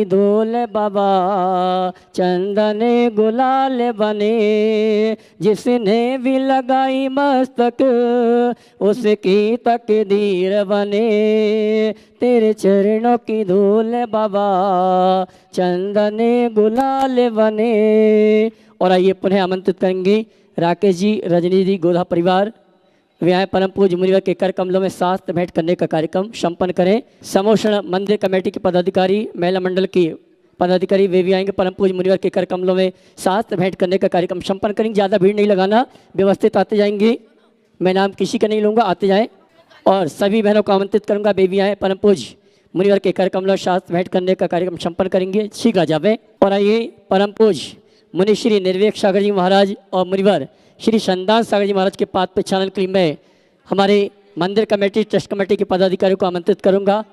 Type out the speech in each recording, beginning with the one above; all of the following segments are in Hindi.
धूल बाबा चंदन गुलाल बने, जिसने भी लगाई मस्तक उसकी तकदीर बने। तेरे चरणों की धूल बाबा चंदन गुलाल बने। और आइए पुनः आमंत्रित करेंगे राकेश जी, रजनी जी, गोधा परिवार वे आए परम पूज्य मुनिवर के कर कमलों में शास्त्र भेंट करने का कार्यक्रम संपन्न करें। समोषण मंदिर कमेटी के पदाधिकारी, महिला मंडल की पदाधिकारी वे भी आएंगे परम पूज्य मुनिवर के कर कमलों में शास्त्र भेंट करने का कार्यक्रम संपन्न करेंगे। ज़्यादा भीड़ नहीं लगाना, व्यवस्थित आते जाएंगे। मैं नाम किसी का नहीं लूँगा, आते जाएँ। और सभी बहनों को आमंत्रित करूँगा वे भी आए परम पूज्य मुनिवर के कर कमलों शास्त्र भेंट करने का कार्यक्रम संपन्न करेंगे। शीघ्र जावे। और आइए परम पूज्य मुनि श्री निर्वेक सागर जी महाराज और मुनिवर श्री संदान सागर जी महाराज के पाद पे चैनल के लिए मैं हमारे मंदिर कमेटी ट्रस्ट कमेटी के पदाधिकारियों को आमंत्रित करूंगा।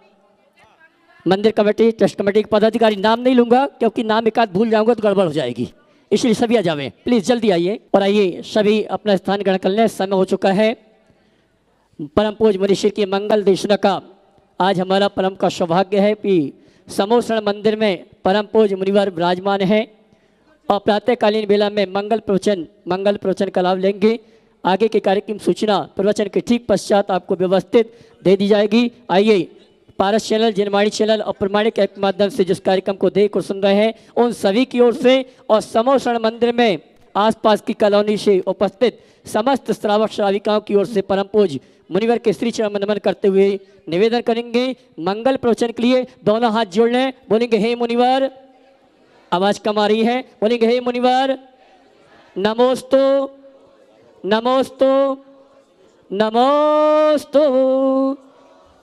मंदिर कमेटी ट्रस्ट कमेटी के पदाधिकारी नाम नहीं लूंगा क्योंकि नाम एक आध भूल जाऊंगा तो गड़बड़ हो जाएगी, इसलिए सभी आ जावें, प्लीज़ जल्दी आइए। और आइए सभी अपना स्थान ग्रहण कर लें, समय हो चुका है। परम पूज्य मुनि श्री की मंगल देशना का आज हमारा परम का सौभाग्य है कि समोषण मंदिर में परम पूज्य मुनिवर विराजमान है और प्रातःकालीन बेला में मंगल प्रवचन का लाभ लेंगे। आगे के कार्यक्रम सूचना प्रवचन के ठीक पश्चात आपको व्यवस्थित दे दी जाएगी। आइए पारस चैनल, जिनवाणी चैनल और प्रमाणिक के माध्यम से जिस कार्यक्रम को देख और सुन रहे हैं उन सभी की ओर से और समोषण मंदिर में आसपास की कॉलोनी से उपस्थित समस्त श्रावक श्राविकाओं की ओर से परम पूज्य मुनिवर के श्री चरण नमन करते हुए निवेदन करेंगे। मंगल प्रवचन के लिए दोनों हाथ जोड़ लें, बोलेंगे हे मुनिवर, आवाज कम आ रही है, बोलेंगे हे मुनिवर नमोस्तु नमोस्तु नमोस्तु।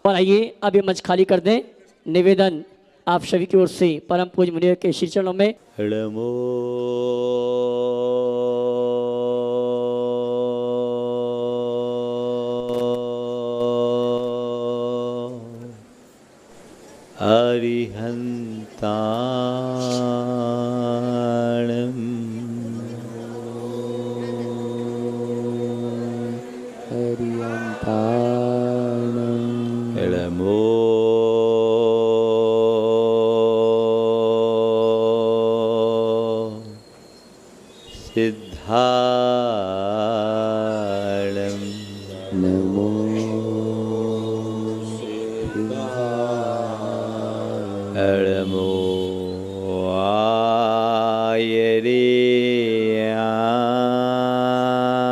और आइए अब ये मंच खाली कर दें। निवेदन आप सभी की ओर से परम पूज्य मुनिवर के श्री चरणों में। नमो अरिहंताणं नमो सिद्धाणं नमो नमो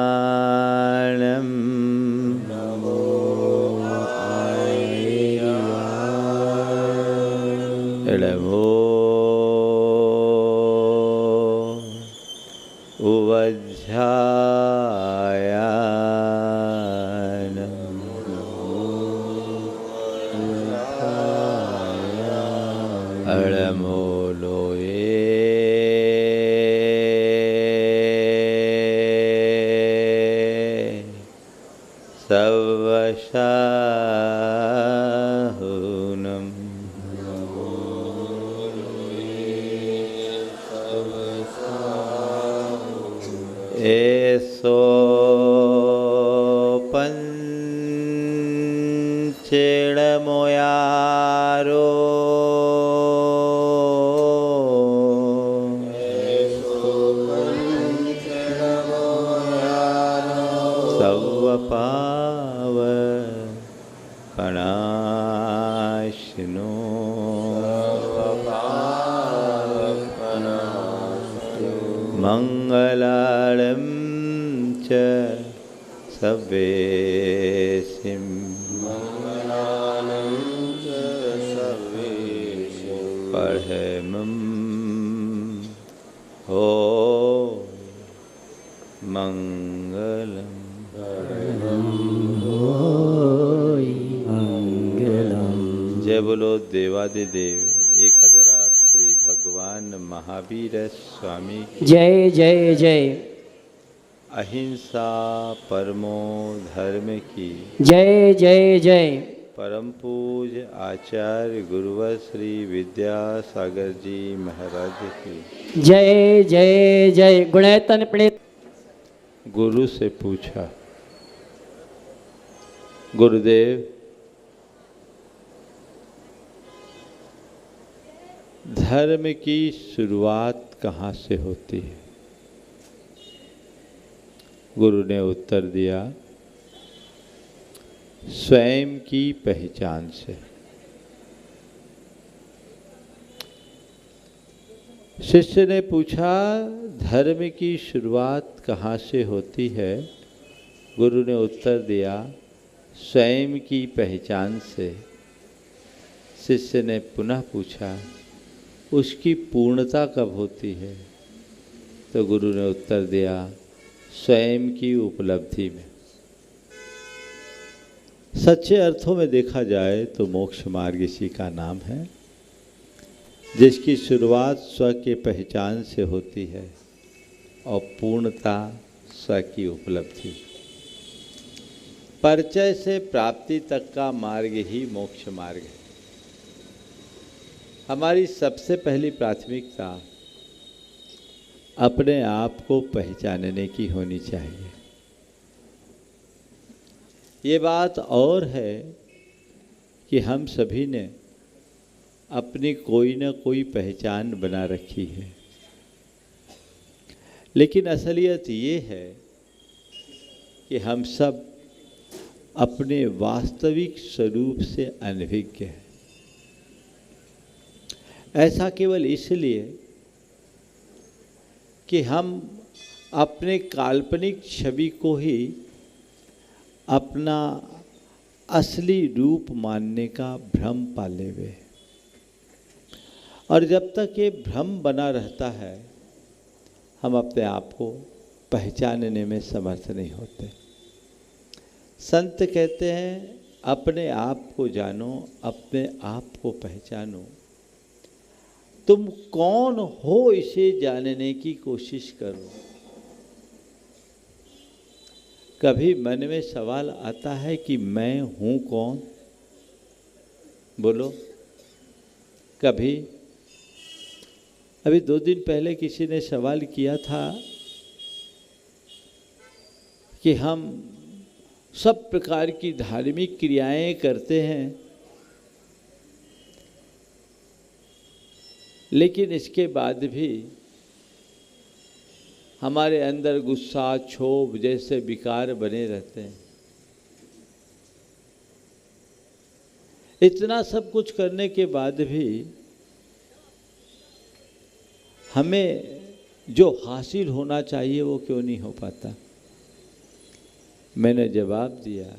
आयर्याणं नमो नमो उवज्झायानं नमो लोये सवशाहुनं एसो पंचेणमोयारो सवपावपनाशिनो मंगलालं च सवेसिं परमं हो मंगलम् जय बोलो देवादिदेव 1008 श्री भगवान महावीर स्वामी जय जय जय। अहिंसा परमो धर्म की जय जय जय। परम पूज्य आचार्य गुरुवर श्री विद्यासागर जी महाराज की जय जय जय। गुणैतन प्रणीत गुरु से पूछा, गुरुदेव धर्म की शुरुआत कहाँ से होती है? गुरु ने उत्तर दिया, स्वयं की पहचान से। शिष्य ने पूछा, धर्म की शुरुआत कहाँ से होती है? गुरु ने उत्तर दिया, स्वयं की पहचान से। शिष्य ने पुनः पूछा, उसकी पूर्णता कब होती है? तो गुरु ने उत्तर दिया, स्वयं की उपलब्धि में। सच्चे अर्थों में देखा जाए तो मोक्ष मार्ग इसी का नाम है, जिसकी शुरुआत स्व के पहचान से होती है और पूर्णता स्व की उपलब्धि। परिचय से प्राप्ति तक का मार्ग ही मोक्ष मार्ग है। हमारी सबसे पहली प्राथमिकता अपने आप को पहचानने की होनी चाहिए। ये बात और है कि हम सभी ने अपनी कोई न कोई पहचान बना रखी है, लेकिन असलियत ये है कि हम सब अपने वास्तविक स्वरूप से अनभिज्ञ हैं। ऐसा केवल इसलिए कि हम अपने काल्पनिक छवि को ही अपना असली रूप मानने का भ्रम पाले हुए, और जब तक ये भ्रम बना रहता है हम अपने आप को पहचानने में समर्थ नहीं होते। संत कहते हैं, अपने आप को जानो, अपने आप को पहचानो। तुम कौन हो इसे जानने की कोशिश करो। कभी मन में सवाल आता है कि मैं हूं कौन? बोलो। कभी? अभी 2 दिन पहले किसी ने सवाल किया था कि हम सब प्रकार की धार्मिक क्रियाएं करते हैं, लेकिन इसके बाद भी हमारे अंदर गुस्सा, क्षोभ जैसे विकार बने रहते हैं। इतना सब कुछ करने के बाद भी हमें जो हासिल होना चाहिए वो क्यों नहीं हो पाता? मैंने जवाब दिया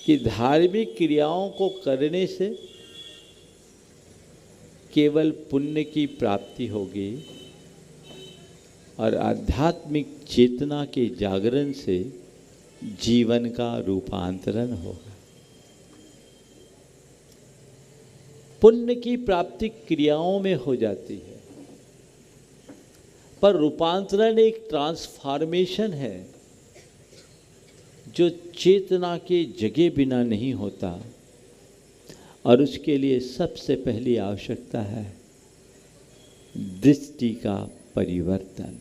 कि धार्मिक क्रियाओं को करने से केवल पुण्य की प्राप्ति होगी और आध्यात्मिक चेतना के जागरण से जीवन का रूपांतरण होगा। पुण्य की प्राप्ति क्रियाओं में हो जाती है, पर रूपांतरण एक ट्रांसफॉर्मेशन है जो चेतना के जगे बिना नहीं होता, और उसके लिए सबसे पहली आवश्यकता है दृष्टि का परिवर्तन।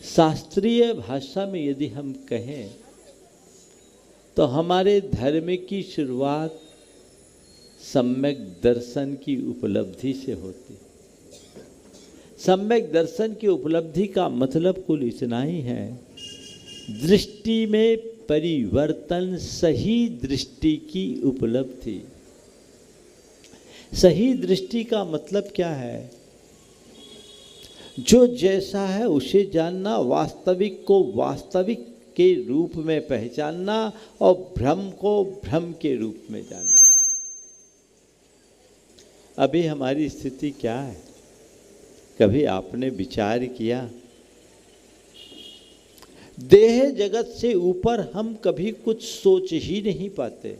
शास्त्रीय भाषा में यदि हम कहें तो हमारे धर्म की शुरुआत सम्यक दर्शन की उपलब्धि से होती। सम्यक दर्शन की उपलब्धि का मतलब कुल इतना ही है, दृष्टि में परिवर्तन, सही दृष्टि की उपलब्धि। सही दृष्टि का मतलब क्या है? जो जैसा है उसे जानना, वास्तविक को वास्तविक के रूप में पहचानना और भ्रम को भ्रम के रूप में जानना। अभी हमारी स्थिति क्या है? कभी आपने विचार किया? देह जगत से ऊपर हम कभी कुछ सोच ही नहीं पाते।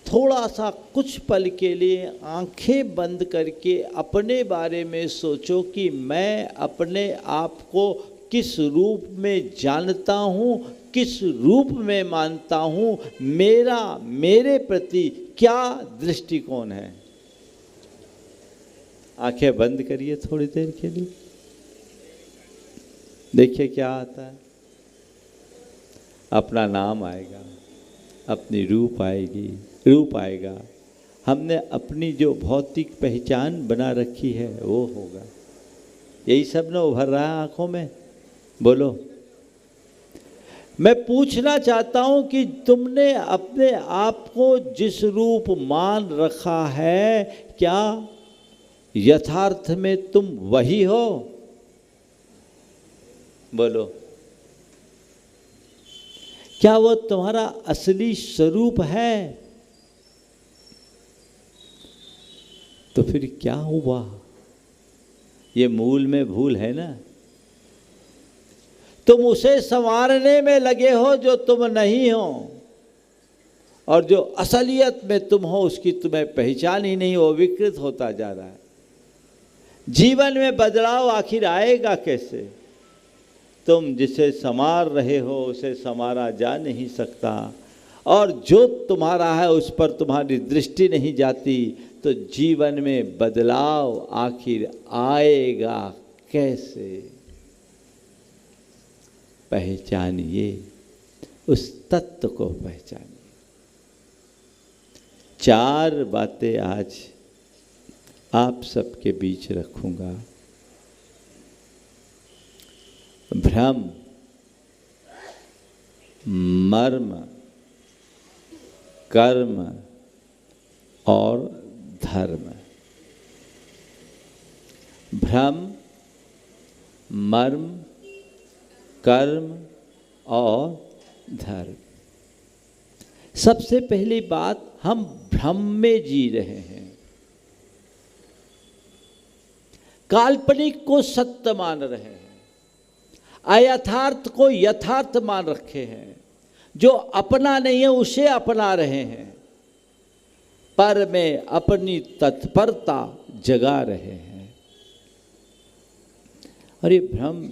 थोड़ा सा कुछ पल के लिए आंखें बंद करके अपने बारे में सोचो कि मैं अपने आप को किस रूप में जानता हूँ, किस रूप में मानता हूँ, मेरे प्रति क्या दृष्टिकोण है। आंखें बंद करिए थोड़ी देर के लिए, देखिए क्या आता है। अपना नाम आएगा, अपनी रूप आएगी, रूप आएगा। हमने अपनी जो भौतिक पहचान बना रखी है वो होगा। यही सब ना उभर रहा है आंखों में। बोलो, मैं पूछना चाहता हूं कि तुमने अपने आप को जिस रूप मान रखा है, क्या यथार्थ में तुम वही हो? बोलो, क्या वो तुम्हारा असली स्वरूप है? तो फिर क्या हुआ? ये मूल में भूल है ना। तुम उसे संवारने में लगे हो जो तुम नहीं हो, और जो असलियत में तुम हो उसकी तुम्हें पहचान ही नहीं, वो विकृत होता जा रहा है। जीवन में बदलाव आखिर आएगा कैसे? तुम जिसे संवार रहे हो उसे संवारा जा नहीं सकता, और जो तुम्हारा है उस पर तुम्हारी दृष्टि नहीं जाती, तो जीवन में बदलाव आखिर आएगा कैसे? पहचानिए, उस तत्व को पहचानिए। 4 बातें आज आप सबके बीच रखूंगा। भ्रम, मर्म, कर्म और धर्म। भ्रम, मर्म, कर्म और धर्म। सबसे पहली बात, हम भ्रम में जी रहे हैं। काल्पनिक को सत्य मान रहे हैं, अयथार्थ को यथार्थ मान रखे हैं, जो अपना नहीं है उसे अपना रहे हैं, पर में अपनी तत्परता जगा रहे हैं। और ये भ्रम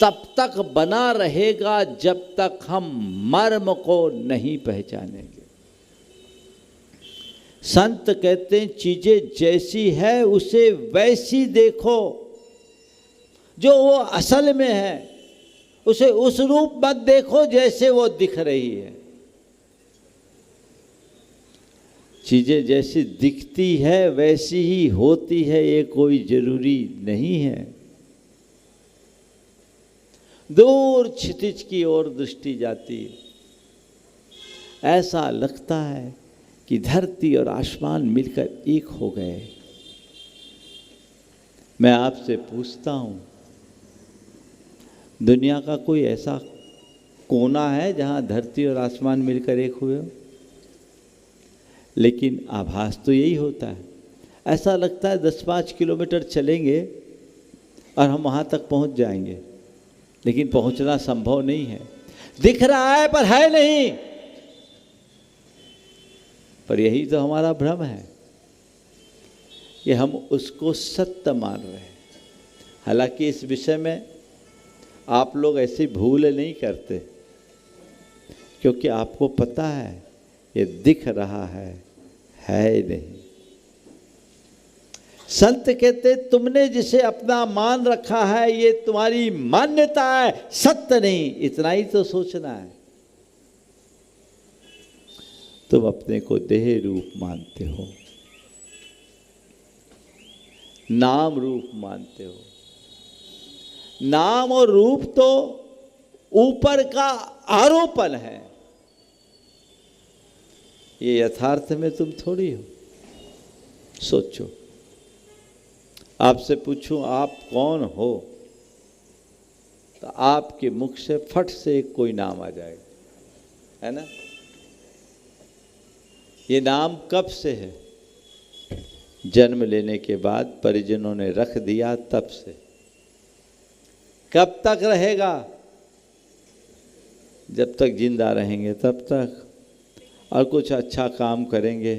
तब तक बना रहेगा जब तक हम मर्म को नहीं पहचानेंगे। संत कहते हैं चीजें जैसी है उसे वैसी देखो, जो वो असल में है उसे उस रूप मत देखो जैसे वो दिख रही है। चीजें जैसी दिखती है वैसी ही होती है, ये कोई जरूरी नहीं है। दूर क्षितिज की ओर दृष्टि जाती है, ऐसा लगता है कि धरती और आसमान मिलकर एक हो गए। मैं आपसे पूछता हूं, दुनिया का कोई ऐसा कोना है जहां धरती और आसमान मिलकर एक हुए हो? लेकिन आभास तो यही होता है। ऐसा लगता है 10-5 किलोमीटर चलेंगे और हम वहां तक पहुंच जाएंगे, लेकिन पहुंचना संभव नहीं है। दिख रहा है पर है नहीं। पर यही तो हमारा भ्रम है कि हम उसको सत्य मान रहे हैं। हालांकि इस विषय में आप लोग ऐसी भूल नहीं करते, क्योंकि आपको पता है ये दिख रहा है नहीं। संत कहते तुमने जिसे अपना मान रखा है ये तुम्हारी मान्यता है, सत्य नहीं। इतना ही तो सोचना है। तुम अपने को देह रूप मानते हो, नाम रूप मानते हो। नाम और रूप तो ऊपर का आरोपण है, ये यथार्थ में तुम थोड़ी हो। सोचो, आपसे पूछूं आप कौन हो, तो आपके मुख से फट से कोई नाम आ जाएगा, है ना? ये नाम कब से है? जन्म लेने के बाद परिजनों ने रख दिया तब से। कब तक रहेगा? जब तक जिंदा रहेंगे तब तक। और कुछ अच्छा काम करेंगे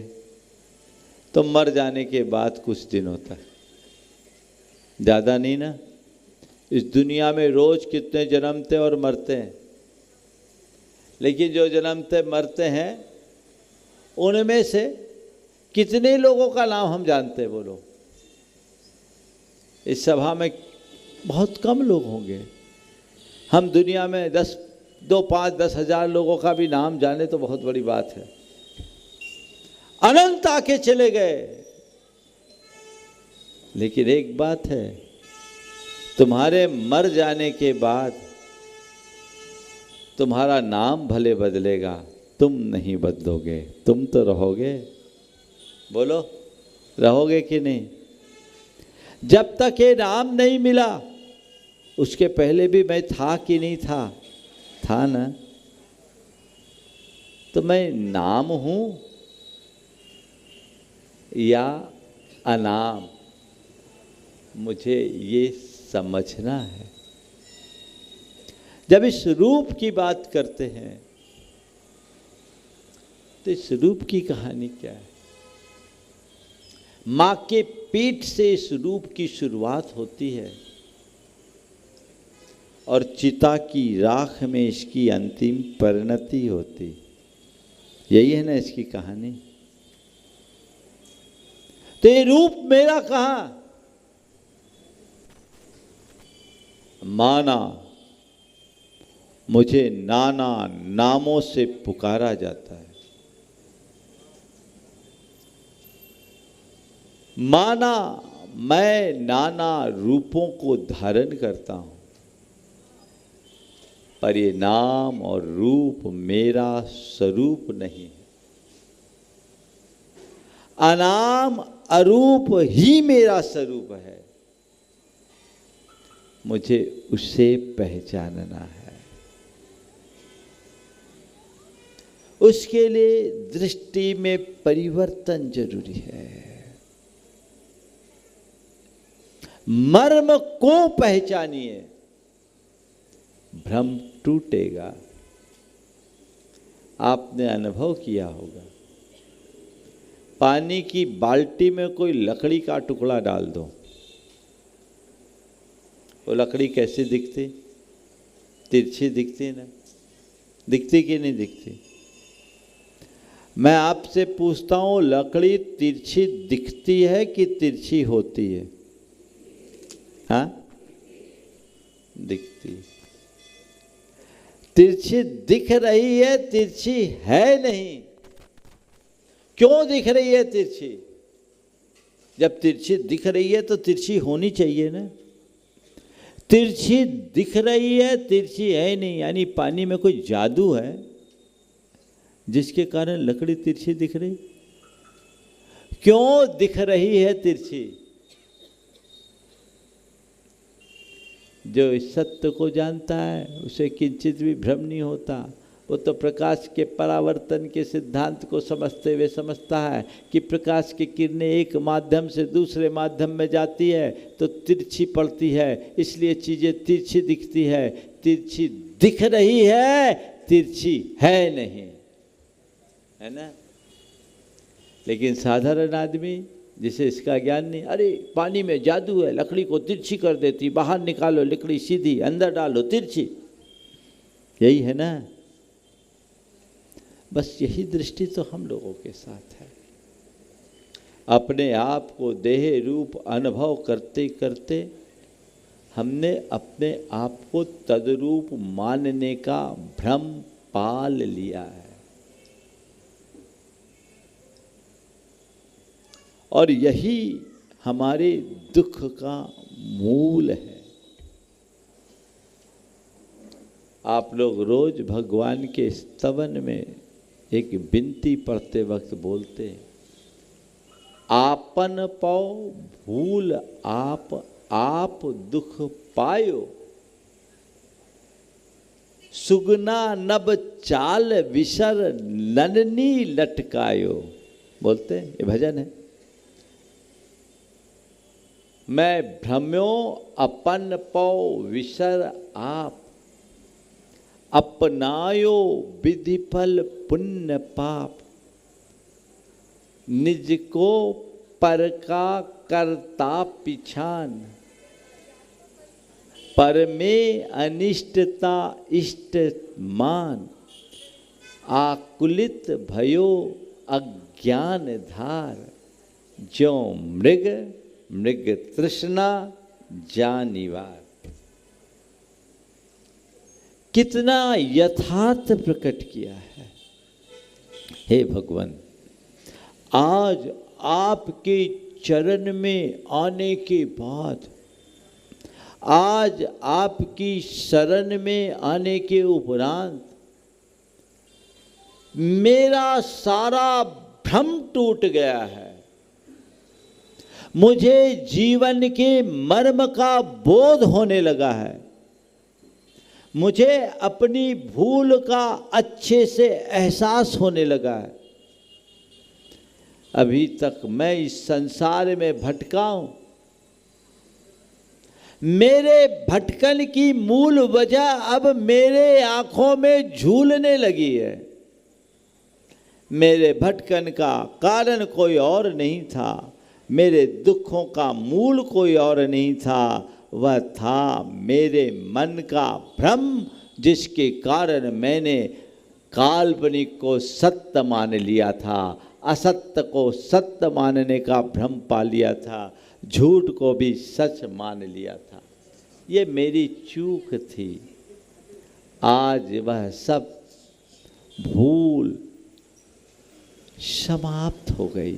तो मर जाने के बाद कुछ दिन होता है, ज़्यादा नहीं ना। इस दुनिया में रोज कितने जन्मते और मरते हैं, लेकिन जो जन्मते मरते हैं उनमें से कितने लोगों का नाम हम जानते हैं? बोलो। इस सभा में बहुत कम लोग होंगे। हम दुनिया में 2, 5, 10 हज़ार लोगों का भी नाम जाने तो बहुत बड़ी बात है। अनंत आके चले गए। लेकिन एक बात है, तुम्हारे मर जाने के बाद तुम्हारा नाम भले बदलेगा, तुम नहीं बदलोगे, तुम तो रहोगे। बोलो, रहोगे कि नहीं? जब तक ये नाम नहीं मिला, उसके पहले भी मैं था कि नहीं था? था ना। तो मैं नाम हूं या अनाम, मुझे ये समझना है। जब इस रूप की बात करते हैं तो इस रूप की कहानी क्या है? मां के पेट से इस रूप की शुरुआत होती है और चिता की राख में इसकी अंतिम परिणति होती। यही है ना इसकी कहानी। तो ये रूप मेरा कहां? माना मुझे नाना नामों से पुकारा जाता है। माना मैं नाना रूपों को धारण करता हूं, पर ये नाम और रूप मेरा स्वरूप नहीं है। अनाम अरूप ही मेरा स्वरूप है। मुझे उसे पहचानना है। उसके लिए दृष्टि में परिवर्तन जरूरी है। मर्म को पहचानिए, भ्रम टूटेगा। आपने अनुभव किया होगा, पानी की बाल्टी में कोई लकड़ी का टुकड़ा डाल दो, वो लकड़ी कैसी दिखती? तिरछी दिखती ना? दिखती कि नहीं दिखती? मैं आपसे पूछता हूं, लकड़ी तिरछी दिखती है कि तिरछी होती है? हाँ, दिखती। तिरछी दिख रही है, तिरछी है नहीं। क्यों दिख रही है तिरछी? जब तिरछी दिख रही है तो तिरछी होनी चाहिए ना। तिरछी दिख रही है, तिरछी है नहीं, यानी पानी में कोई जादू है जिसके कारण लकड़ी तिरछी दिख रही। क्यों दिख रही है तिरछी? जो इस सत्य को जानता है उसे किंचित भी भ्रम नहीं होता। वो तो प्रकाश के परावर्तन के सिद्धांत को समझते हुए समझता है कि प्रकाश की किरणें एक माध्यम से दूसरे माध्यम में जाती है तो तिरछी पड़ती है, इसलिए चीजें तिरछी दिखती है। तिरछी दिख रही है, तिरछी है नहीं, है ना। लेकिन साधारण आदमी जिसे इसका ज्ञान नहीं, अरे पानी में जादू है, लकड़ी को तिरछी कर देती, बाहर निकालो लकड़ी सीधी, अंदर डालो तिरछी। यही है ना। बस यही दृष्टि तो हम लोगों के साथ है। अपने आप को देह रूप अनुभव करते करते हमने अपने आप को तद्रूप मानने का भ्रम पाल लिया है। और यही हमारे दुख का मूल है। आप लोग रोज भगवान के स्तवन में एक विनती पढ़ते वक्त बोलते हैं, आपन पौ भूल आप दुख पायो, सुगना नब चाल विसर नननी लटकायो। बोलते हैं, ये भजन है। मैं भ्रम्यो अपन पौ विसर आप, अपनायो विधि फल पुण्य पाप, निज को पर का करता पिछान, पर में अनिष्टता इष्ट मान, आकुलित भयो अज्ञान धार, ज्यों मृग मृग तृष्णा जानिवार। कितना यथार्थ प्रकट किया है। हे भगवान, आज आपके चरण में आने के बाद, आज आपकी शरण में आने के उपरांत मेरा सारा भ्रम टूट गया है। मुझे जीवन के मर्म का बोध होने लगा है। मुझे अपनी भूल का अच्छे से एहसास होने लगा है। अभी तक मैं इस संसार में भटका हूं। मेरे भटकन की मूल वजह अब मेरे आंखों में झूलने लगी है। मेरे भटकन का कारण कोई और नहीं था, मेरे दुखों का मूल कोई और नहीं था, वह था मेरे मन का भ्रम, जिसके कारण मैंने काल्पनिक को सत्य मान लिया था, असत्य को सत्य मानने का भ्रम पा लिया था, झूठ को भी सच मान लिया था। ये मेरी चूक थी। आज वह सब भूल समाप्त हो गई।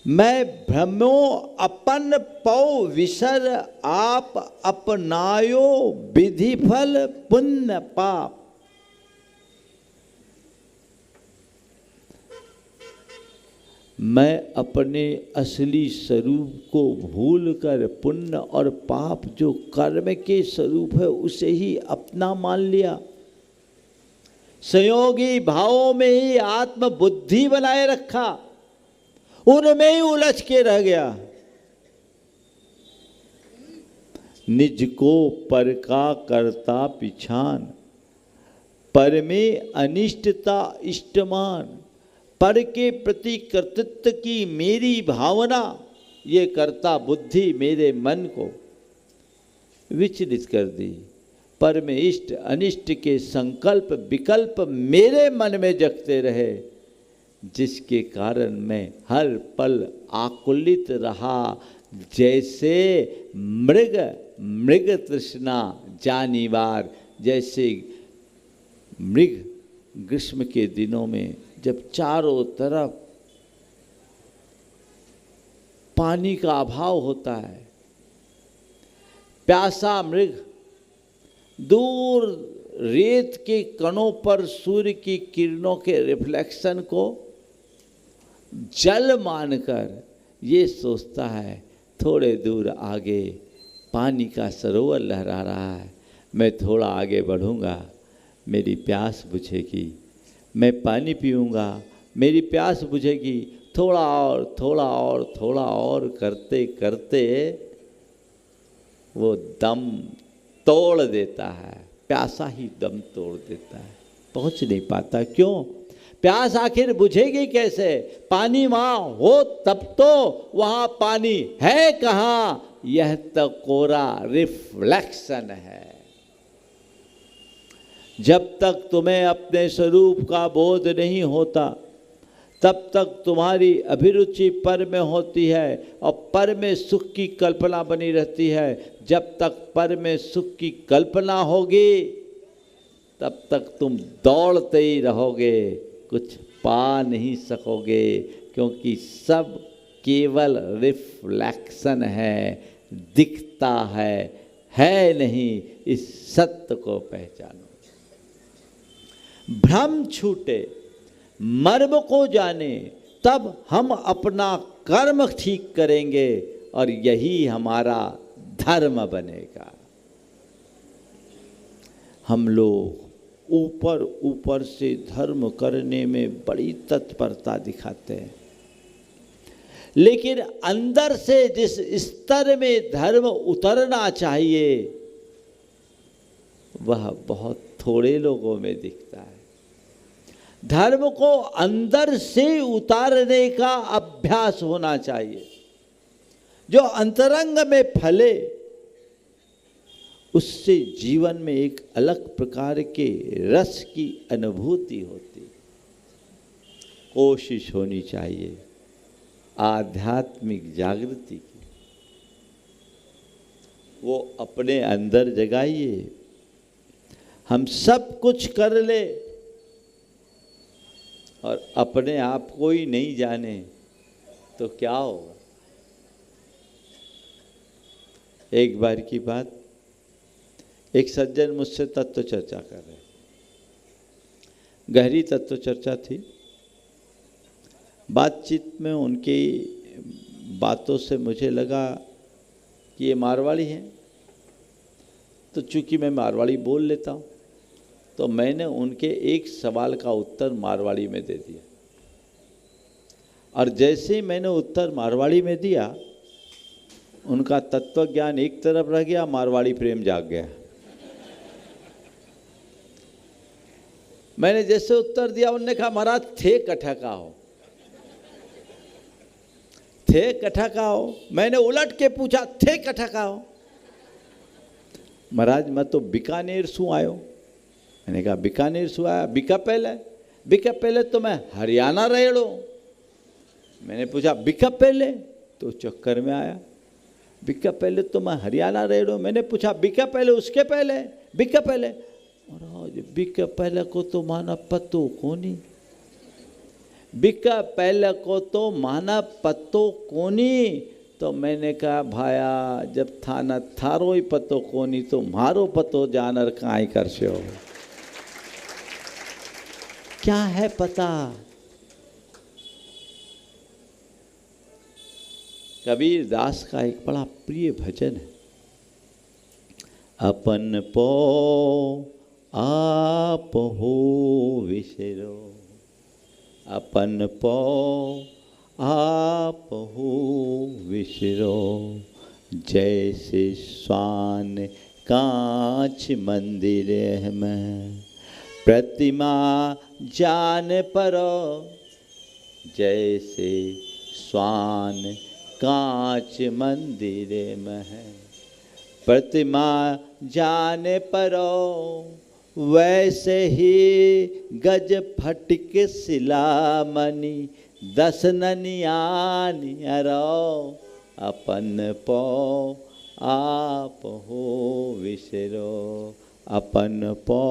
मैं भ्रमो अपन पौ विसर, आप अपनायो विधि फल पुण्य पाप। मैं अपने असली स्वरूप को भूलकर पुण्य और पाप जो कर्म के स्वरूप है उसे ही अपना मान लिया। संयोगी भावों में ही आत्म बुद्धि बनाए रखा, उनमें ही उलझ के रह गया। निज को पर का करता पिछान, पर में अनिष्टता इष्टमान। पर के प्रति कर्तृत्व की मेरी भावना, ये कर्ता बुद्धि मेरे मन को विचलित कर दी। पर में इष्ट अनिष्ट के संकल्प विकल्प मेरे मन में जगते रहे, जिसके कारण मैं हर पल आकुलित रहा। जैसे मृग तृष्णा जानिवार, जैसे मृग ग्रीष्म के दिनों में जब चारों तरफ पानी का अभाव होता है, प्यासा मृग दूर रेत के कणों पर सूर्य की किरणों के रिफ्लेक्शन को जल मानकर ये सोचता है थोड़े दूर आगे पानी का सरोवर लहरा रहा है, मैं थोड़ा आगे बढ़ूंगा, मेरी प्यास बुझेगी, मैं पानी पीऊँगा, मेरी प्यास बुझेगी। थोड़ा और थोड़ा और थोड़ा और करते करते वो दम तोड़ देता है, प्यासा ही दम तोड़ देता है, पहुँच नहीं पाता। क्यों? प्यास आखिर बुझेगी कैसे? पानी वहाँ हो तब तो, वहाँ पानी है कहाँ? यह तो कोरा रिफ्लेक्शन है। जब तक तुम्हें अपने स्वरूप का बोध नहीं होता तब तक तुम्हारी अभिरुचि पर में होती है और पर में सुख की कल्पना बनी रहती है। जब तक पर में सुख की कल्पना होगी तब तक तुम दौड़ते ही रहोगे, कुछ पा नहीं सकोगे, क्योंकि सब केवल रिफ्लेक्शन है, दिखता है नहीं। इस सत्य को पहचानो। भ्रम छूटे, मर्म को जाने, तब हम अपना कर्म ठीक करेंगे और यही हमारा धर्म बनेगा। हम लोग ऊपर ऊपर से धर्म करने में बड़ी तत्परता दिखाते हैं, लेकिन अंदर से जिस स्तर में धर्म उतरना चाहिए वह बहुत थोड़े लोगों में दिखता है। धर्म को अंदर से उतारने का अभ्यास होना चाहिए, जो अंतरंग में फले, उससे जीवन में एक अलग प्रकार के रस की अनुभूति होती। कोशिश होनी चाहिए आध्यात्मिक जागृति की, वो अपने अंदर जगाइए। हम सब कुछ कर ले और अपने आप को ही नहीं जाने तो क्या होगा। एक बार की बात, एक सज्जन मुझसे तत्व चर्चा कर रहे, गहरी तत्व चर्चा थी। बातचीत में उनकी बातों से मुझे लगा कि ये मारवाड़ी हैं, तो चूंकि मैं मारवाड़ी बोल लेता हूँ, तो मैंने उनके एक सवाल का उत्तर मारवाड़ी में दे दिया। और जैसे ही मैंने उत्तर मारवाड़ी में दिया, उनका तत्व ज्ञान एक तरफ रह गया, मारवाड़ी प्रेम जाग गया। मैंने जैसे उत्तर दिया, उन्होंने कहा महाराज थे कठा का हो, थे कठा का हो। मैंने उलट के पूछा थे कठा का हो। महाराज मैं तो बीकानेर सु आयो। मैंने कहा बीकानेर सु आया, बीका पहले तो मैं हरियाणा रहेड़ो। मैंने पूछा बीका पहले, तो चक्कर में आया। बीका पहले तो मैं हरियाणा रहेड़ो। मैंने पूछा बीका पहले, उसके पहले, बीका पहले। महाराज बीका पहले को तो माना पतो कोनी, बीका पहले को तो माना पतो कोनी। तो मैंने कहा भाया जब थाना थारो ही पतो कोनी तो मारो पतो जानर काई करशो। क्या है पता। कबीर दास का एक बड़ा प्रिय भजन है, अपन पो आप हो विसरो, अपन पो आप हो विसरो, जैसे स्वान कांच मंदिर में प्रतिमा जान परो, जैसे स्वान कांच मंदिर में है प्रतिमा जाने परो, वैसे ही गज फटिक सिलामणि दसननियानि अरो, अपन पो आप हो विसरो, अपन पो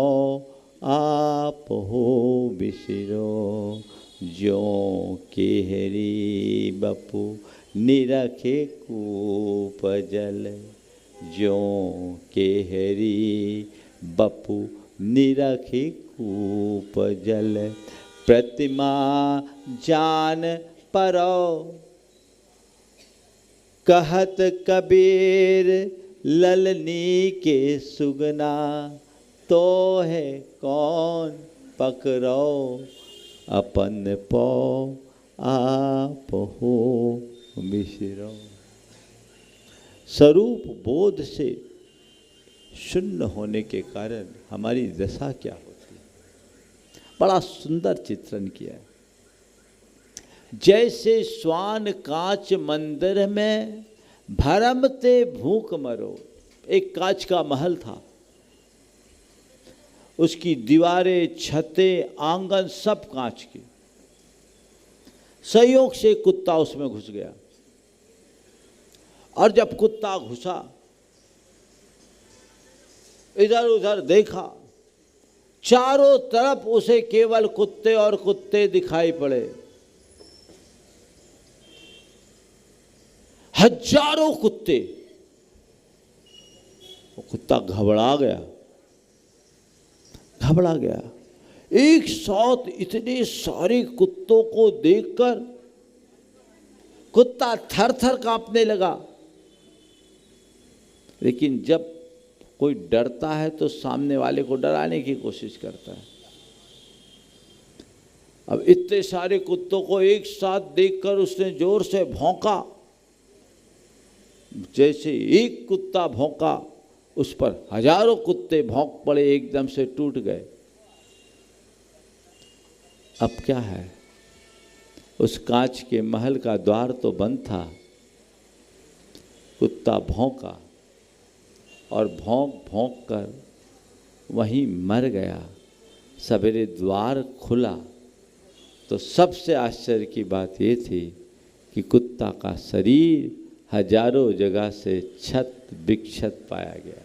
आप हो विसरो, जो केहरी बपू निरखे कूप जल, जो केहरी बपू निरखे कूप जल, प्रतिमा जान परो, कहत कबीर ललनी के सुगना, तो है कौन पकड़ो, अपन पो आप हो विसरो। स्वरूप बोध से शून्य होने के कारण हमारी दशा क्या होती है। बड़ा सुंदर चित्रण किया है। जैसे स्वान कांच मंदिर में भरमते भूख मरो। एक कांच का महल था, उसकी दीवारें, छतें, आंगन सब कांच के। संयोग से कुत्ता उसमें घुस गया, और जब कुत्ता घुसा, इधर उधर देखा, चारों तरफ उसे केवल कुत्ते और कुत्ते दिखाई पड़े। हजारों कुत्ते। वो कुत्ता घबरा गया, घबरा गया। एक साथ इतने सारे कुत्तों को देखकर कुत्ता थर थर कांपने लगा। लेकिन जब कोई डरता है तो सामने वाले को डराने की कोशिश करता है। अब इतने सारे कुत्तों को एक साथ देखकर उसने जोर से भौंका। जैसे एक कुत्ता भौंका, उस पर हजारों कुत्ते भौंक पड़े, एकदम से टूट गए। अब क्या है, उस कांच के महल का द्वार तो बंद था। कुत्ता भौंका और भौंक भौंक कर वहीं मर गया। सवेरे द्वार खुला तो सबसे आश्चर्य की बात ये थी कि कुत्ता का शरीर हजारों जगह से क्षत विक्षत पाया गया।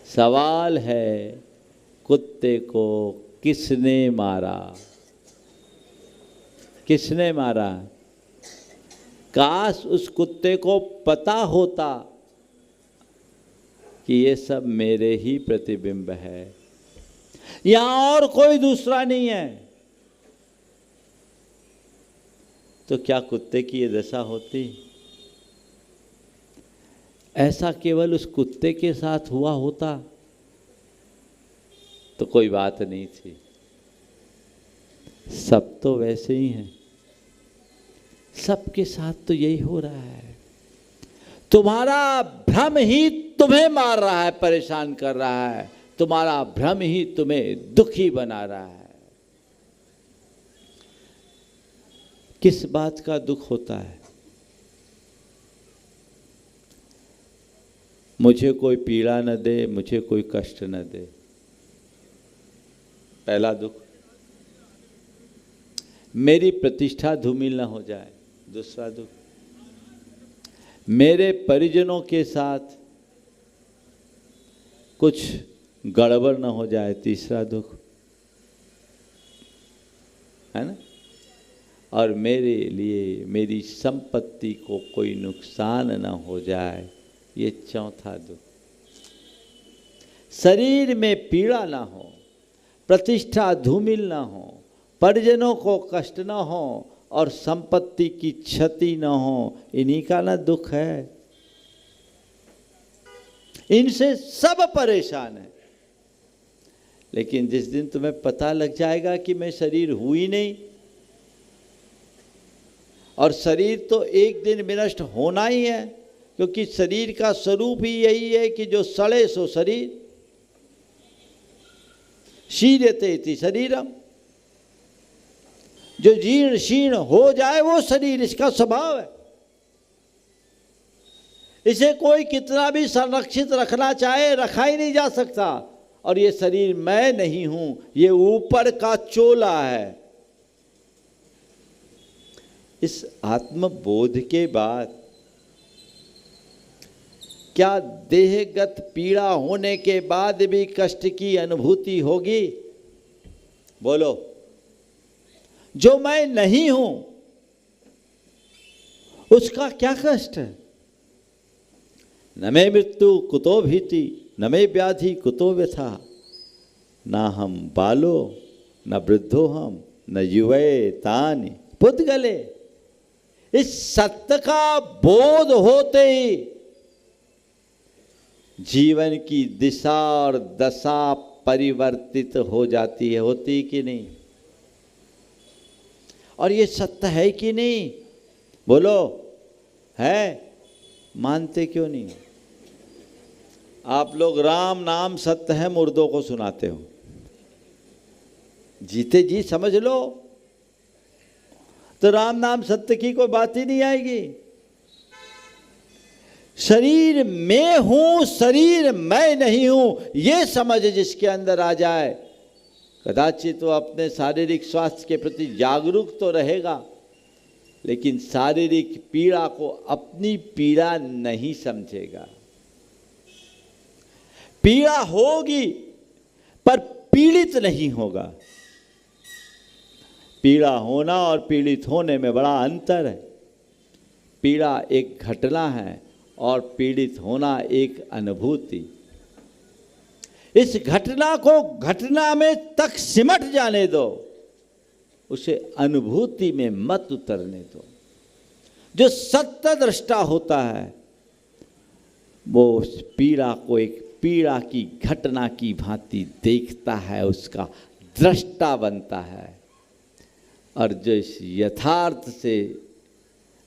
सवाल है, कुत्ते को किसने मारा? किसने मारा? काश उस कुत्ते को पता होता कि ये सब मेरे ही प्रतिबिंब है, यहां और कोई दूसरा नहीं है, तो क्या कुत्ते की ये दशा होती? ऐसा केवल उस कुत्ते के साथ हुआ होता तो कोई बात नहीं थी। सब तो वैसे ही हैं, सबके साथ तो यही हो रहा है। तुम्हारा भ्रम ही तुम्हें मार रहा है, परेशान कर रहा है, तुम्हारा भ्रम ही तुम्हें दुखी बना रहा है। किस बात का दुख होता है? मुझे कोई पीड़ा न दे, मुझे कोई कष्ट न दे, पहला दुख। मेरी प्रतिष्ठा धूमिल न हो जाए, दूसरा दुख। मेरे परिजनों के साथ कुछ गड़बड़ न हो जाए, तीसरा दुख, है ना? और मेरे लिए मेरी संपत्ति को कोई नुकसान न हो जाए, ये चौथा दुख। शरीर में पीड़ा ना हो, प्रतिष्ठा धूमिल ना हो, परिजनों को कष्ट ना हो और संपत्ति की क्षति ना हो, इन्हीं का ना दुख है। इनसे सब परेशान है। लेकिन जिस दिन तुम्हें पता लग जाएगा कि मैं शरीर हूं ही नहीं, और शरीर तो एक दिन विनष्ट होना ही है, क्योंकि शरीर का स्वरूप ही यही है कि जो सड़े सो शरीर, शीर्यते इति शरीरम, जो जीर्ण शीर्ण हो जाए वो शरीर, इसका स्वभाव है। इसे कोई कितना भी संरक्षित रखना चाहे, रखा ही नहीं जा सकता। और ये शरीर मैं नहीं हूं, ये ऊपर का चोला है। इस आत्मबोध के बाद क्या देहगत पीड़ा होने के बाद भी कष्ट की अनुभूति होगी? बोलो। जो मैं नहीं हूं उसका क्या कष्ट है? न मे मृत्यु कुतो भीति, न मे व्याधि कुतो व्यथा, ना हम बालो न वृद्धो हम, न युवे तानि पुद्गले। इस सत्य का बोध होते ही जीवन की दिशा और दशा परिवर्तित हो जाती है, होती कि नहीं? और ये सत्य है कि नहीं? बोलो, है? मानते क्यों नहीं? आप लोग राम नाम सत्य है मुर्दों को सुनाते हो। जीते जी समझ लो तो राम नाम सत्य की कोई बात ही नहीं आएगी। शरीर में हूं, शरीर मैं नहीं हूं, ये समझ जिसके अंदर आ जाए, कदाचित वो अपने शारीरिक स्वास्थ्य के प्रति जागरूक तो रहेगा, लेकिन शारीरिक पीड़ा को अपनी पीड़ा नहीं समझेगा। पीड़ा होगी पर पीड़ित नहीं होगा। पीड़ा होना और पीड़ित होने में बड़ा अंतर है। पीड़ा एक घटना है और पीड़ित होना एक अनुभूति। इस घटना को घटना में तक सिमट जाने दो, उसे अनुभूति में मत उतरने दो। जो सत्य दृष्टा होता है वो उस पीड़ा को एक पीड़ा की घटना की भांति देखता है, उसका दृष्टा बनता है। और जो इस यथार्थ से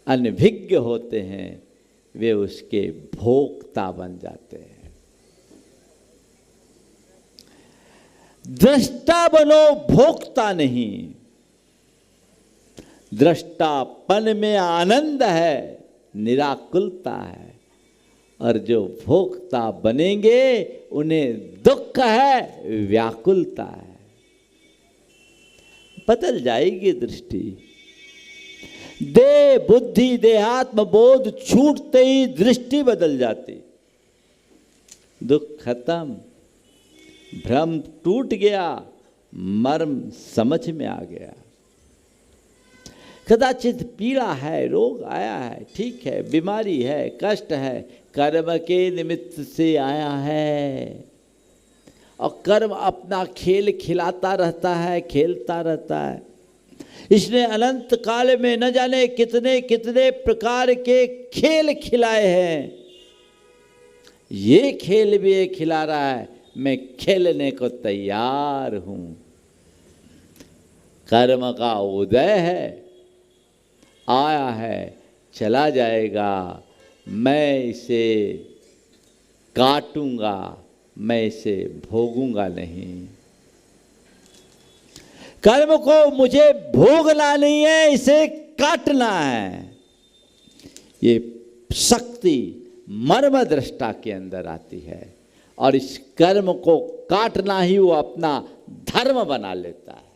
अनभिज्ञ होते हैं वे उसके भोक्ता बन जाते हैं। दृष्टा बनो, भोक्ता नहीं। दृष्टापन में आनंद है, निराकुलता है। और जो भोक्ता बनेंगे उन्हें दुख है, व्याकुलता है। बदल जाएगी दृष्टि। देह बुद्धि देहात्म बोध छूटते ही दृष्टि बदल जाती। दुख खत्म, भ्रम टूट गया, मर्म समझ में आ गया। कदाचित पीड़ा है, रोग आया है, ठीक है, बीमारी है, कष्ट है, कर्म के निमित्त से आया है। और कर्म अपना खेल खिलाता रहता है, खेलता रहता है। इसने अनंत काल में न जाने कितने कितने प्रकार के खेल खिलाए हैं। ये खेल भी ये खिला रहा है, मैं खेलने को तैयार हूं। कर्म का उदय है, आया है, चला जाएगा, मैं इसे काटूंगा, मैं इसे भोगूंगा नहीं। कर्म को मुझे भोगना नहीं है, इसे काटना है। ये शक्ति मर्म दृष्टा के अंदर आती है और इस कर्म को काटना ही वो अपना धर्म बना लेता है।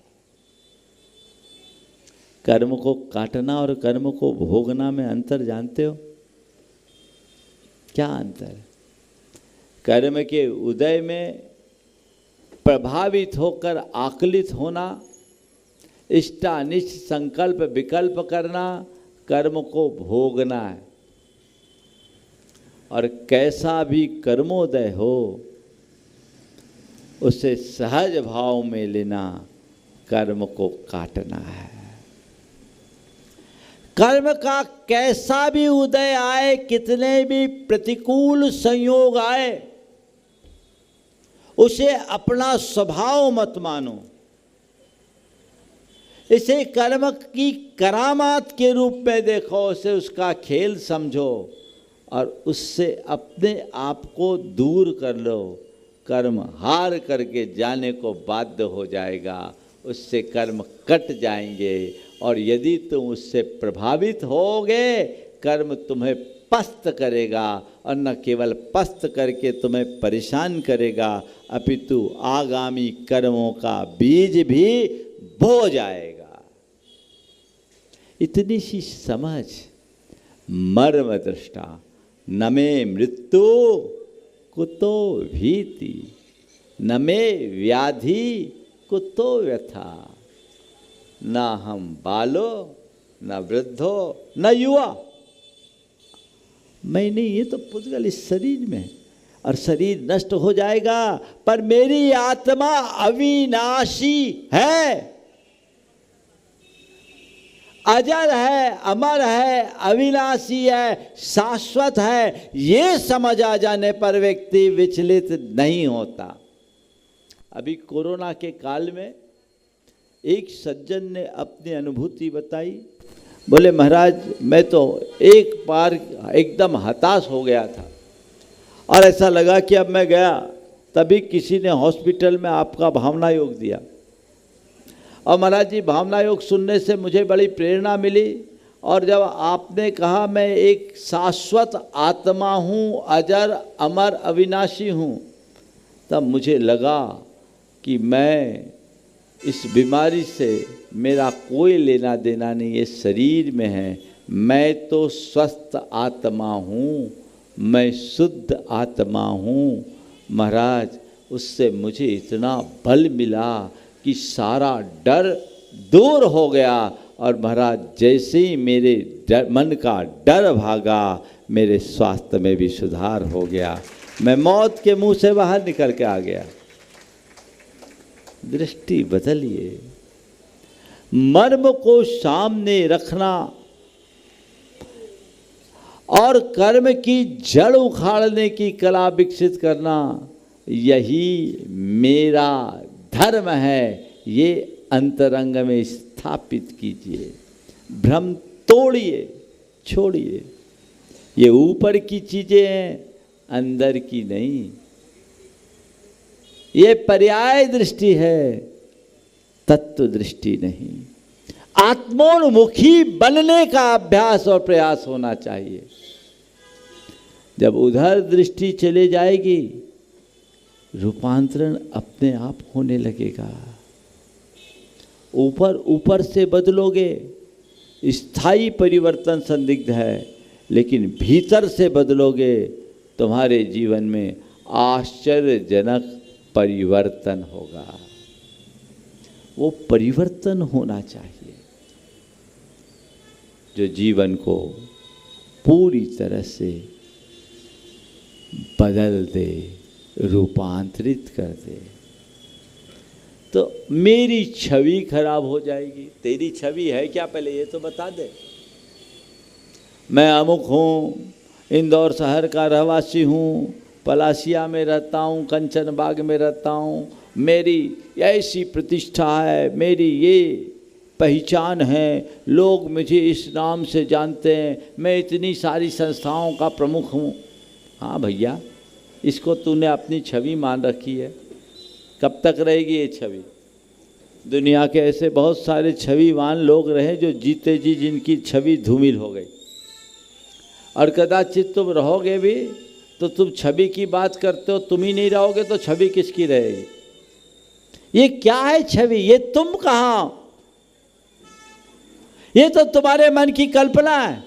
कर्म को काटना और कर्म को भोगना में अंतर जानते हो? क्या अंतर है? कर्म के उदय में प्रभावित होकर आकलित होना, इष्टानिष्ट संकल्प विकल्प करना, कर्म को भोगना है। और कैसा भी कर्मोदय हो उसे सहज भाव में लेना, कर्म को काटना है। कर्म का कैसा भी उदय आए, कितने भी प्रतिकूल संयोग आए, उसे अपना स्वभाव मत मानो। इसे कर्म की करामात के रूप में देखो, उसे उसका खेल समझो और उससे अपने आप को दूर कर लो। कर्म हार करके जाने को बाध्य हो जाएगा, उससे कर्म कट जाएंगे। और यदि तुम उससे प्रभावित होगे, कर्म तुम्हें पस्त करेगा और न केवल पस्त करके तुम्हें परेशान करेगा, अपितु आगामी कर्मों का बीज भी बो जाएगा। इतनी सी समझ मर्म दृष्टा। न मे मृत्यु कुतो भीति, न मे व्याधि कुतो व्यथा, न हम बालो न वृद्धो न युवा। मैं नहीं, ये तो पुद्गल इस शरीर में, और शरीर नष्ट हो जाएगा, पर मेरी आत्मा अविनाशी है, अजर है, अमर है, अविनाशी है, शाश्वत है। ये समझ आ जाने पर व्यक्ति विचलित नहीं होता। अभी कोरोना के काल में एक सज्जन ने अपनी अनुभूति बताई। बोले महाराज, मैं तो एक बार एकदम हताश हो गया था और ऐसा लगा कि अब मैं गया, तभी किसी ने हॉस्पिटल में आपका भावना योग दिया। और महाराज जी, भावना योग सुनने से मुझे बड़ी प्रेरणा मिली। और जब आपने कहा मैं एक शाश्वत आत्मा हूँ, अजर अमर अविनाशी हूँ, तब मुझे लगा कि मैं इस बीमारी से मेरा कोई लेना देना नहीं, ये शरीर में है। मैं तो स्वस्थ आत्मा हूँ, मैं शुद्ध आत्मा हूँ। महाराज, उससे मुझे इतना बल मिला कि सारा डर दूर हो गया। और महाराज, जैसे ही मेरे मन का डर भागा, मेरे स्वास्थ्य में भी सुधार हो गया। मैं मौत के मुंह से बाहर निकल के आ गया। दृष्टि बदलिए। मर्म को सामने रखना और कर्म की जड़ उखाड़ने की कला विकसित करना, यही मेरा धर्म है। ये अंतरंग में स्थापित कीजिए। भ्रम तोड़िए, छोड़िए। ये ऊपर की चीजें हैं, अंदर की नहीं। ये पर्याय दृष्टि है, तत्व दृष्टि नहीं। आत्मोन्मुखी बनने का अभ्यास और प्रयास होना चाहिए। जब उधर दृष्टि चले जाएगी, रूपांतरण अपने आप होने लगेगा। ऊपर ऊपर से बदलोगे, स्थायी परिवर्तन संदिग्ध है, लेकिन भीतर से बदलोगे, तुम्हारे जीवन में आश्चर्यजनक परिवर्तन होगा। वो परिवर्तन होना चाहिए। जो जीवन को पूरी तरह से बदल दे, रूपांतरित कर दे। तो मेरी छवि खराब हो जाएगी। तेरी छवि है क्या, पहले ये तो बता दे। मैं अमुक हूँ, इंदौर शहर का रहवासी हूँ, पलासिया में रहता हूँ, कंचन बाग में रहता हूँ, मेरी ऐसी प्रतिष्ठा है, मेरी ये पहचान है, लोग मुझे इस नाम से जानते हैं, मैं इतनी सारी संस्थाओं का प्रमुख हूँ। हाँ भैया, इसको तूने अपनी छवि मान रखी है। कब तक रहेगी ये छवि? दुनिया के ऐसे बहुत सारे छविवान लोग रहे जो जीते जी जिनकी छवि धूमिल हो गई। और कदाचित तुम रहोगे भी तो तुम छवि की बात करते हो, तुम ही नहीं रहोगे तो छवि किसकी रहेगी? ये क्या है छवि? ये तुम कहाँ? ये तो तुम्हारे मन की कल्पना है।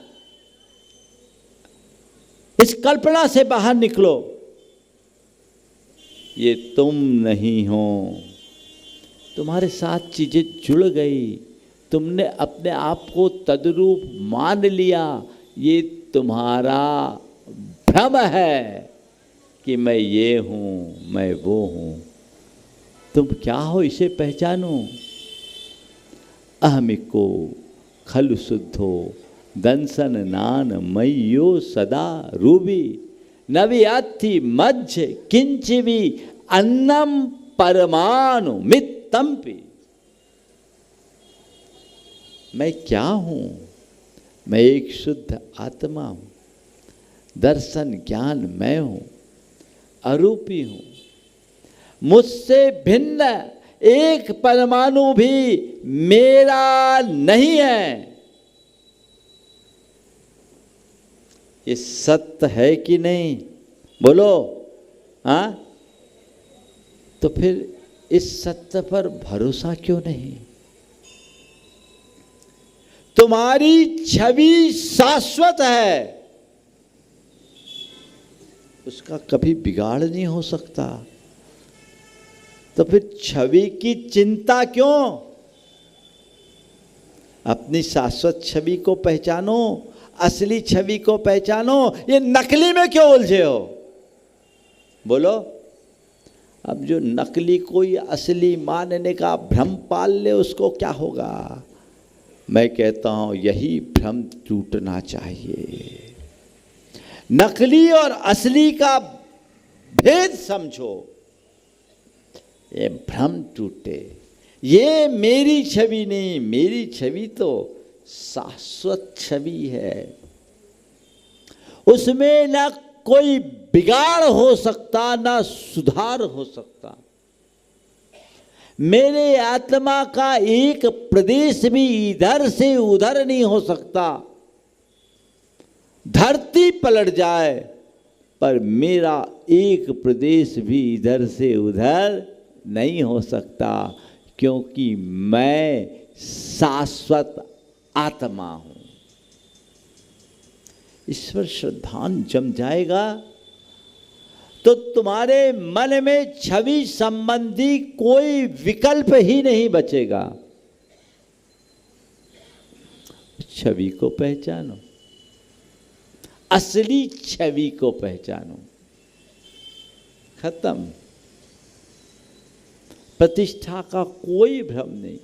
इस कल्पना से बाहर निकलो। ये तुम नहीं हो। तुम्हारे साथ चीजें जुड़ गई, तुमने अपने आप को तद्रूप मान लिया। ये तुम्हारा भ्रम है कि मैं ये हूं, मैं वो हूं। तुम क्या हो इसे पहचानो। अहमिको खलु शुद्धो दंसन नान मय्यो सदा रूबी नवियाति मज्ज किंचिवी अन्नम परमाणु मित्तम्पि। मैं क्या हूं? मैं एक शुद्ध आत्मा हूं, दर्शन ज्ञान मैं हूं, अरूपी हूं। मुझसे भिन्न एक परमाणु भी मेरा नहीं है। ये सत्य है कि नहीं? बोलो। हाँ, तो फिर इस सत्य पर भरोसा क्यों नहीं? तुम्हारी छवि शाश्वत है, उसका कभी बिगाड़ नहीं हो सकता। तो फिर छवि की चिंता क्यों? अपनी शाश्वत छवि को पहचानो, असली छवि को पहचानो। ये नकली में क्यों उलझे हो? बोलो। अब जो नकली कोई असली मानने का भ्रम पाल ले, उसको क्या होगा? मैं कहता हूं यही भ्रम टूटना चाहिए। नकली और असली का भेद समझो, ये भ्रम टूटे। ये मेरी छवि नहीं, मेरी छवि तो शाश्वत छवि है। उसमें ना कोई बिगाड़ हो सकता, ना सुधार हो सकता। मेरे आत्मा का एक प्रदेश भी इधर से उधर नहीं हो सकता। धरती पलट जाए पर मेरा एक प्रदेश भी इधर से उधर नहीं हो सकता, क्योंकि मैं शाश्वत आत्मा हूं। ईश्वर श्रद्धान जम जाएगा तो तुम्हारे मन में छवि संबंधी कोई विकल्प ही नहीं बचेगा। छवि को पहचानो, असली छवि को पहचानो। खत्म। प्रतिष्ठा का कोई भ्रम नहीं।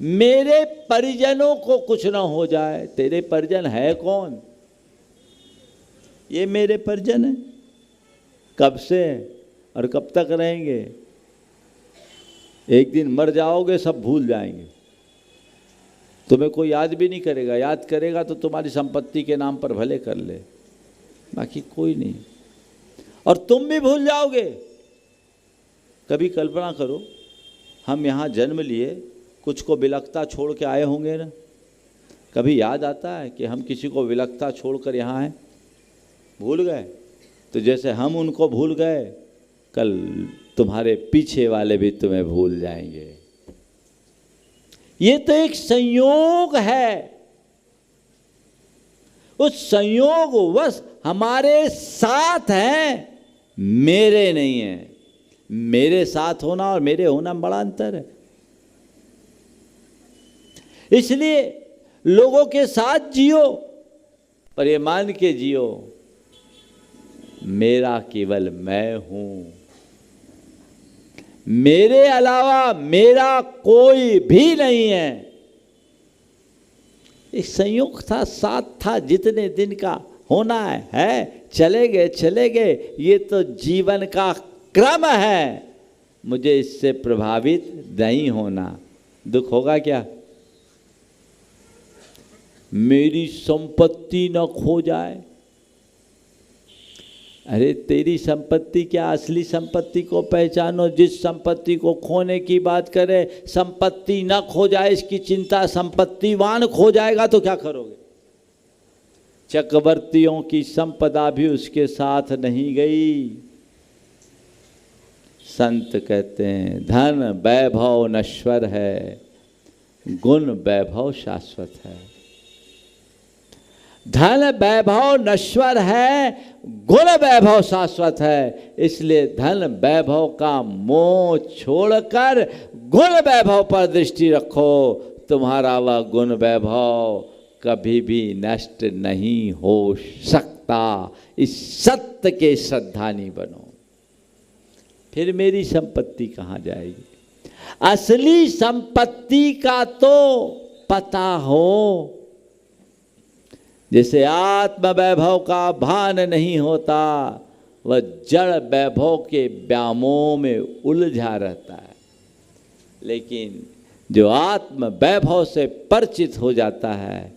मेरे परिजनों को कुछ ना हो जाए। तेरे परिजन है कौन? ये मेरे परिजन है। कब से और कब तक रहेंगे? एक दिन मर जाओगे, सब भूल जाएंगे। तुम्हें कोई याद भी नहीं करेगा। याद करेगा तो तुम्हारी संपत्ति के नाम पर भले कर ले, बाकी कोई नहीं। और तुम भी भूल जाओगे। कभी कल्पना करो, हम यहाँ जन्म लिए, कुछ को विलकता छोड़ के आए होंगे ना। कभी याद आता है कि हम किसी को विलकता छोड़कर यहाँ आए? भूल गए। तो जैसे हम उनको भूल गए, कल तुम्हारे पीछे वाले भी तुम्हें भूल जाएंगे। ये तो एक संयोग है। उस संयोगवश हमारे साथ हैं, मेरे नहीं है। मेरे साथ होना और मेरे होना में बड़ा अंतर है। इसलिए लोगों के साथ जियो और ये मान के जियो मेरा केवल मैं हूं, मेरे अलावा मेरा कोई भी नहीं है। एक संयोग था, साथ था, जितने दिन का होना है चले गए। ये तो जीवन का क्रम है, मुझे इससे प्रभावित नहीं होना। दुख होगा क्या? मेरी संपत्ति न खो जाए। अरे तेरी संपत्ति क्या, असली संपत्ति को पहचानो। जिस संपत्ति को खोने की बात करे, संपत्ति न खो जाए इसकी चिंता, संपत्तिवान खो जाएगा तो क्या करोगे? चक्रवर्तियों की संपदा भी उसके साथ नहीं गई। संत कहते हैं धन वैभव नश्वर है, गुण वैभव शाश्वत है। धन वैभव नश्वर है, गुण वैभव शाश्वत है। इसलिए धन वैभव का मोह छोड़कर गुण वैभव पर दृष्टि रखो। तुम्हारा वह गुण वैभव कभी भी नष्ट नहीं हो सकता। इस सत्य के श्रद्धानी बनो। फिर मेरी संपत्ति कहाँ जाएगी? असली संपत्ति का तो पता हो। जैसे आत्म वैभव का भान नहीं होता, वह जड़ वैभव के व्यामोह में उलझा रहता है। लेकिन जो आत्म वैभव से परिचित हो जाता है,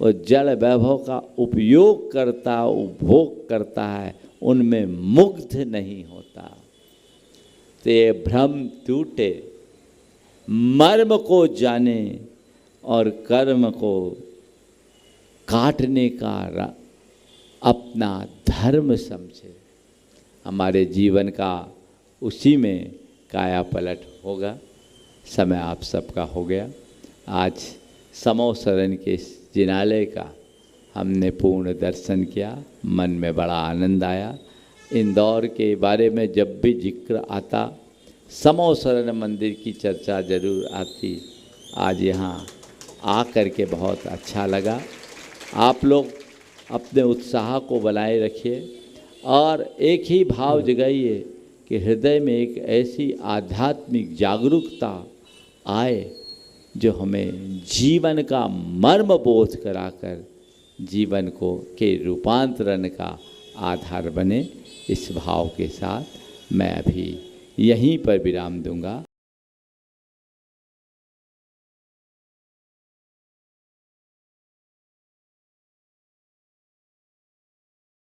वो जड़ वैभव का उपयोग करता, उपभोग करता है, उनमें मुग्ध नहीं होता। तो ये भ्रम टूटे, मर्म को जाने और कर्म को काटने का अपना धर्म समझे। हमारे जीवन का उसी में काया पलट होगा। समय आप सबका हो गया। आज समोसरन के जिनालय का हमने पूर्ण दर्शन किया, मन में बड़ा आनंद आया। इंदौर के बारे में जब भी जिक्र आता, समोसरन मंदिर की चर्चा जरूर आती। आज यहाँ आकर के बहुत अच्छा लगा। आप लोग अपने उत्साह को बनाए रखिए और एक ही भाव जगाइए कि हृदय में एक ऐसी आध्यात्मिक जागरूकता आए जो हमें जीवन का मर्म बोध कराकर जीवन को के रूपांतरण का आधार बने। इस भाव के साथ मैं अभी यहीं पर विराम दूंगा।